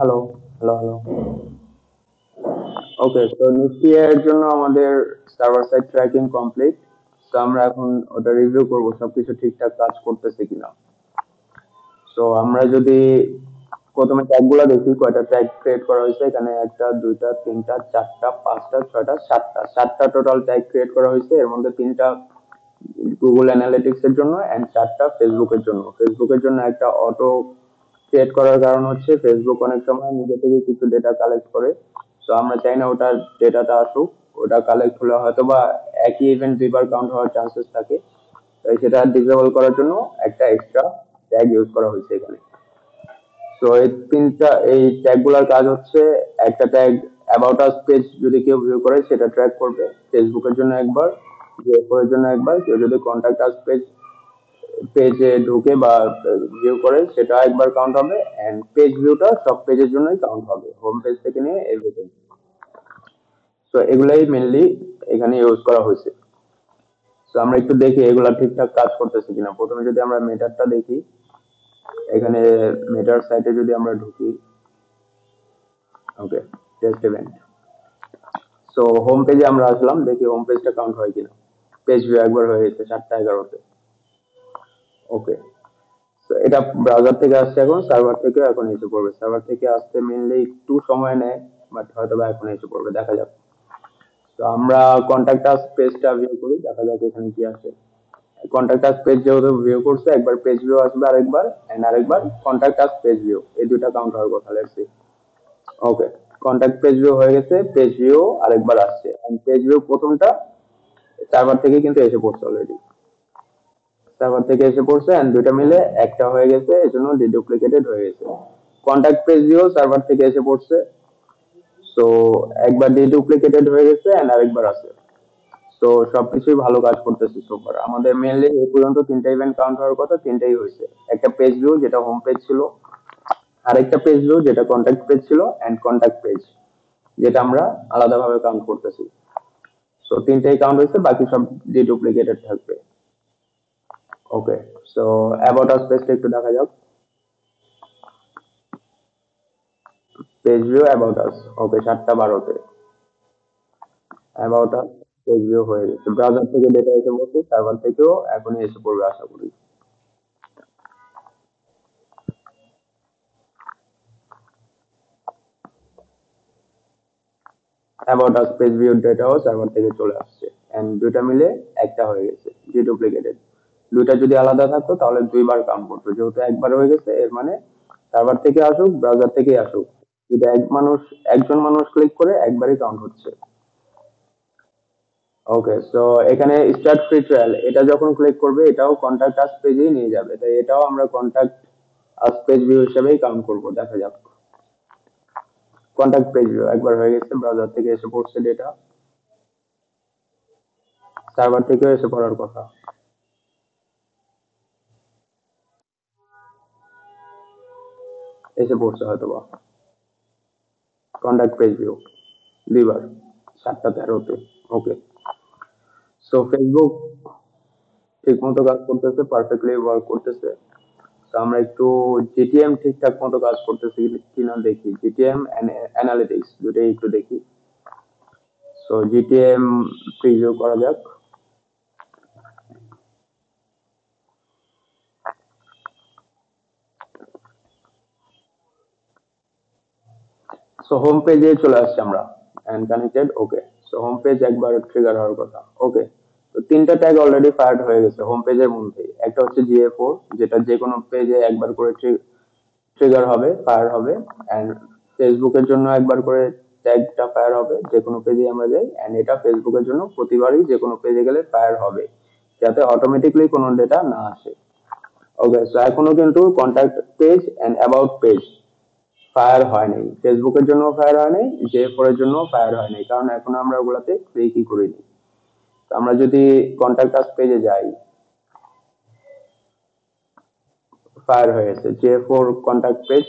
Hello, hello, hello. ওকে, তো next ইয়ারের জন্য আমাদের সার্ভার সাইড ট্র্যাকিং কমপ্লিট। তো আমরা এখন ওটা রিভিউ করব সবকিছু ঠিকঠাক কাজ করতেছে কিনা। তো আমরা যদি প্রথমে ট্যাগ গুলা দেখি, কয়টা ট্যাগ ক্রিয়েট করা হয়েছে। এখানে একটা, দুইটা, তিনটা, চারটা, পাঁচটা, ছয়টা, সাতটা টোটাল ট্যাগ ক্রিয়েট করা হয়েছে। এর মধ্যে তিনটা গুগল অ্যানালিটিক্স এর জন্য এন্ড চারটা ফেসবুকের জন্য। ফেসবুকের জন্য একটা অটো ক্রিয়েট করার কারণ হচ্ছে ফেসবুক অনেক সময় নিজে থেকে কিছু ডেটা কালেক্ট করে। তো আমরা চাই না ওটার ডেটাটা আসুক। ওটা কালেক্ট হলে হয়তো বা একই ইভেন্ট দুইবার কাউন্ট হওয়ার চান্সেস থাকে। তাই সেটা ডিসেবল করার জন্য একটা এক্সট্রা ট্যাগ ইউজ করা হয়েছে এখানে। তো এই ট্যাগ গুলার কাজ হচ্ছে, একটা ট্যাগ অ্যাবাউট আস পেজ যদি কেউ ভিউ করে সেটা ট্র্যাক করবে ফেসবুকের জন্য একবার, এর জন্য একবার। কেউ যদি কন্ট্যাক্ট আস পেজে ঢুকে বা ভিউ করে সেটা একবার কাউন্ট হবে। এন্ড পেজ ভিউটা সব পেজের জন্যই কাউন্ট হবে, হোম পেজ থেকে নিয়ে এভরিথিং। তো এগুলাই মেনলি এখানে ইউজ করা হয়েছে। তো আমরা একটু দেখি এগুলা ঠিকঠাক কাজ করতেছে কিনা। প্রথমে যদি আমরা মেটারটা দেখি, এখানে মেটার সাইটে যদি আমরা ঢুকি, ওকে, টেস্ট ইভেন্ট। সো হোম পেজে আমরা আসলাম, দেখি হোম পেজটা কাউন্ট হয় কিনা। পেজ ভিউ একবার হয়ে গেছে 7টা 11-তে। ওকে, তো এটা ব্রাউজার থেকে আসছে, এখন সার্ভার থেকে এখন এসে পড়বে। সার্ভার থেকে আসতে মেনলি একটু সময় নেয়, বাট হয়তো বা এখন এসে পড়বে, দেখা যাক। তো আমরা কন্ট্যাক্ট আস পেজটা ভিউ করি, দেখা যাক এখানে কি আছে। কন্ট্যাক্ট আস পেজ যেহেতু ভিউ করছে, একবার পেজ ভিউ আসবে আরেকবার, এন্ড আরেকবার কন্ট্যাক্ট আস পেজ ভিউ, এই দুইটা কাউন্ট হওয়ার কথা। Let's see. Okay, contact page view হয়ে গেছে, পেজ ভিউ আরেকবার আসছে। এন্ড পেজ ভিউ প্রথমটা সার্ভার থেকে কিন্তু এসে পড়ছে অলরেডি। সার্ভার থেকে এসে পড়ছে এন্ড দুইটা মিলে একটা হয়ে গেছে, এই জন্য ডিডুপ্লিকেটেড হয়ে গেছে। কন্ট্যাক্ট পেজ দিয়েও সার্ভার থেকে এসে পড়ছে। তো একবার ডিডুপ্লিকেটেড হয়ে গেছে এন্ড আরেকবার আছে। তো সবকিছুই ভালো কাজ করতেছে সুপার। আমাদের মেনলি এই পর্যন্ত তিনটা ইভেন্ট কাউন্ট হওয়ার কথা, তিনটাই হয়েছে। একটা পেজ ভিউ যেটা হোম পেজ ছিল, আরেকটা পেজ ভিউ যেটা কন্ট্যাক্ট পেজ ছিল, এন্ড কন্ট্যাক্ট পেজ যেটা আমরা আলাদাভাবে কাউন্ট করতেছি। তো তিনটাই কাউন্ট হয়েছে, বাকি সব ডিডুপ্লিকেটেড থাকবে। ওকে, সো অ্যাবাউট আস পেজটা একটু দেখা যাক। Page view about us, okay, 7টা 12-তে অ্যাবাউট আস পেজ ভিউ হয়ে গেছে। ব্রাউজার থেকে ডেটা এসে পড়ছে, সার্ভার থেকেও এখনই এসে পড়বে আশা করি। অ্যাবাউট আস পেজ ভিউ ডেটাও সার্ভার থেকে চলে আসছে এন্ড দুইটা মিলে একটা হয়ে গেছে, ডিডুপ্লিকেটেড। দুইটা যদি আলাদা থাকতো তাহলে দুইবার কাউন্ট করতো, যেহেতু একবার হয়ে গেছে এর মানে সার্ভার থেকে আসুক ব্রাউজার থেকেই আসুক, যদি একজন মানুষ ক্লিক করে একবারই কাউন্ট হচ্ছে। ওকে, সো এখানে স্টার্ট ফ্রি ট্রায়াল, এটা যখন ক্লিক করবে এটাও কন্টাক্ট আস পেজেই নিয়ে যাবে, তাই এটাও আমরা কন্টাক্ট আস পেজ ভিউ হিসেবেই কাউন্ট করবো, দেখা যাক। কন্টাক্ট পেজ ভিউ একবার হয়ে গেছে, ব্রাউজার থেকে এসে পড়ছে ডেটা, সার্ভার থেকেও এসে পড়ার কথা। এসে পড়ছে হয়তো বা কন্টাক্ট পেজ ভিউ দুইবার, 7টা 13-তে। ওকে, সো ফেসবুক ঠিক মতো কাজ করতেছে, পারফেক্টলি ওয়ার্ক করতেছে। তো আমরা একটু জিটিএম ঠিকঠাক মতো কাজ করতেছে কিনা দেখি, জিটিএম অ্যানালিটিক্স দুটোই একটু দেখি। সো জিটিএম প্রিভিউ করা যাক। সো হোম পেজে চলে আসছে আমরা, and connected. Okay, so home page একবার ট্রিগার হওয়ার কথা। ওকে, তো তিনটা ট্যাগ অলরেডি ফায়ার্ড হয়ে গেছে হোম পেজের মধ্যে। একটা হচ্ছে জিএ4, যেটা যে কোনো পেজে একবার করে ট্রিগার হবে, ফায়ার হবে। এন্ড ফেসবুকের জন্য একবার করে ট্যাগটা ফায়ার হবে যে কোনো পেজে আমরা যাই, এন্ড এটা ফেসবুকের জন্য প্রতিবারই যে কোনো পেজে গেলে ফায়ার হবে, যাতে অটোমেটিকলি কোনো ডেটা না আসে। ওকে, সো এখনো কিন্তু contact page and about page fire হয় নাই, ফেসবুকের জন্য ফায়ার হয় নাই, জে4 এর জন্য ফায়ার হয় নাই, কারণ এখন আমরা ওগুলাতে ক্লিকই করিনি। তো আমরা যদি কন্ট্যাক্ট আস পেজে যাই, ফায়ার হয়েছে জে4 কন্ট্যাক্ট পেজ,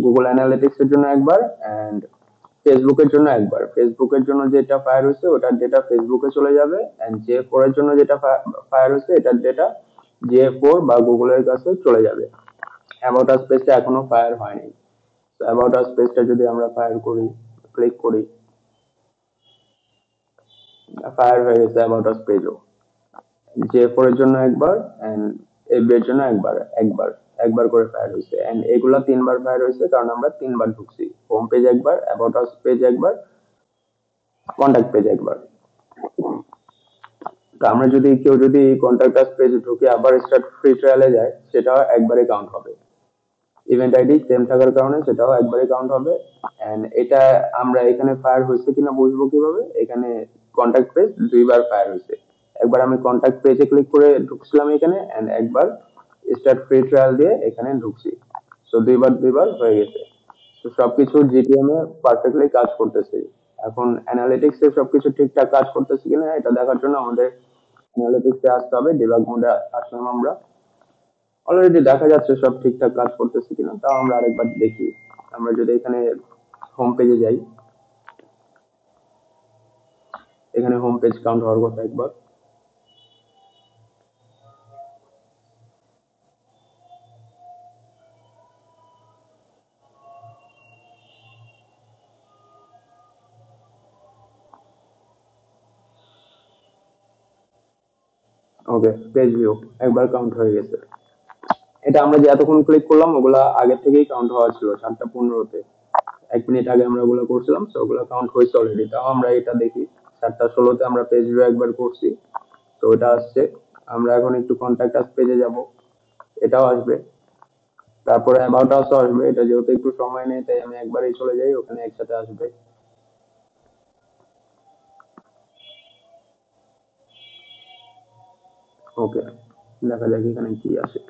গুগল অ্যানালিটিক্স এর জন্য একবার, এন্ড ফেসবুকের জন্য একবার। ফেসবুকের জন্য যেটা ফায়ার হয়েছে ওটার ডেটা ফেসবুকে চলে যাবে, এন্ড জে4 এর জন্য যেটা ফায়ার হয়েছে এটার ডেটা জে4 বা গুগলের কাছে চলে যাবে। অ্যাবাউট আস পেজটা এখনো ফায়ার হয়নি। তো অ্যাবাউট আস পেজটা যদি আমরা ফায়ার করি, ক্লিক করি, ফায়ার হয়ে গেছে অ্যাবাউট আস পেজও। জে4 এর জন্য একবার এন্ড এফবি এর জন্য একবার, একবার একবার করে ফায়ার হয়েছে। এন্ড এগুলা তিনবার ফায়ার হয়েছে কারণ আমরা তিনবার ঢুকছি। হোম পেজ একবার, অ্যাবাউট আস পেজ একবার, কন্ট্যাক্ট পেজ একবার। তো আমরা যদি কেউ যদি কন্ট্যাক্ট আস পেজ ঢুকে আবার স্টার্ট ফ্রি ট্রায়ালে যায়, সেটাও একবারে কাউন্ট হবে। ইভেন্ট আইডি সেম থাকার কারণে সেটাও একবারে কাউন্ট হবে। এন্ড এটা আমরা এখানে ফায়ার হয়েছে কিনা বুঝবো কিভাবে? এখানে কন্ট্যাক্ট পেজ দুইবার ফায়ার হয়েছে। একবার আমি কন্ট্যাক্ট পেজে ক্লিক করে ঢুকছিলাম এখানে, এন্ড একবার স্টার্ট ফ্রি ট্রায়াল দিয়ে এখানে ঢুকছি। তো দুইবার দুইবার হয়ে গেছে। তো সবকিছু জিটিএম এ পারফেক্টলি কাজ করতেছে। এখন অ্যানালিটিক্স এ সবকিছু ঠিকঠাক কাজ করতেছে কিনা এটা দেখার জন্য আমাদের অ্যানালিটিক্স এ আসতে হবে। ডিবাগ মোডে আসলাম আমরা। অলরেডি দেখা যাচ্ছে সব ঠিকঠাক কাজ করতেছে কিনা, তাও আমরা আরেকবার দেখি। আমরা যদি এখানে হোম পেজে যাই, এখানে হোম পেজ কাউন্ট হওয়ার কথা একবার। ওকে, পেজ ভিউ একবার কাউন্ট হয়ে গেছে। এটা আমরা যে এতক্ষণ ক্লিক করলাম ওগুলা আগে থেকেই কাউন্ট হওয়া ছিল 7:15-তে। 1 মিনিট আগে আমরা ওগুলো করছিলাম, তো ওগুলো কাউন্ট হয়েছে অলরেডি। তাও আমরা এটা দেখি, 7:16-তে আমরা পেজ ভিউ একবার করছি, তো ওটা আসছে। আমরা এখন একটু কন্ট্যাক্ট আস পেজে যাব, এটাও আসবে। তারপরে অ্যাবাউট আস আসবে, এটা যেহেতু একটু সময় নেই তাই আমি একবারই চলে যাই, ওখানে একসাথে আসবে। ওকে, দেখা যাক এখানে কি আসে।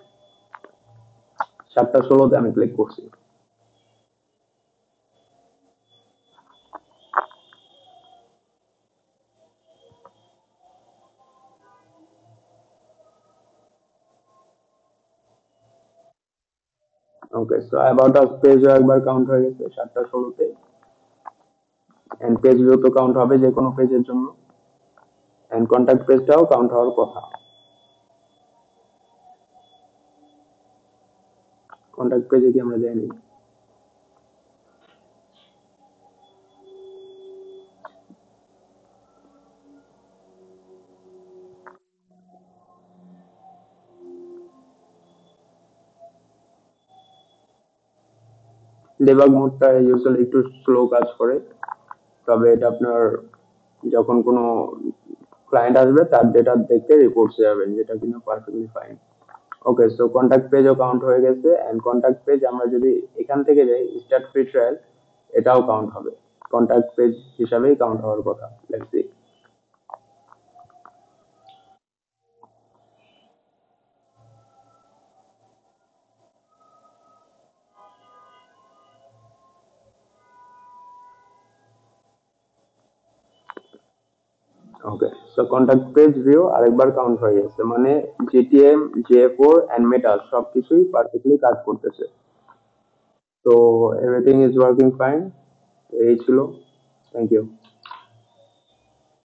7:16-তে আমি ক্লিক করছি। ওকে, সো অ্যাবাউট আস পেজও একবার কাউন্ট হয়ে গেছে 7:16-তে। এন্ড পেজ ভিউ তো কাউন্ট হবে যে কোনো পেজের জন্য। এন্ড কন্ট্যাক্ট পেজটাও কাউন্ট হওয়ার কথা। কন্ট্যাক্ট পেজে কি আমরা যাইনি? ডেবাগ মোডটা ইউজুয়ালি একটু স্লো কাজ করে, তবে এটা আপনার যখন কোনো ক্লায়েন্ট আসবে তার ডেটা দেখে রিপোর্টস যাবেন, যেটা কিনা পারফেক্টলি ফাইন। ওকে, সো কন্ট্যাক্ট পেজও কাউন্ট হয়ে গেছে। এন্ড কন্ট্যাক্ট পেজ আমরা যদি এখান থেকে যাই স্টার্ট ফ্রি ট্রায়াল, এটাও কাউন্ট হবে। কন্ট্যাক্ট পেজ হিসাবেই কাউন্ট হওয়ার কথা। Let's see. Okay, so contact page view আরেকবার কাউন্ট হয়ে গেছে, মানে জিটিএম, জে4 এন্ড মেটা সবকিছুই পারফেক্টলি কাজ করতেছে। তো এভরিথিং ইজ ওয়ার্কিং ফাইন। এই ছিল। Thank you.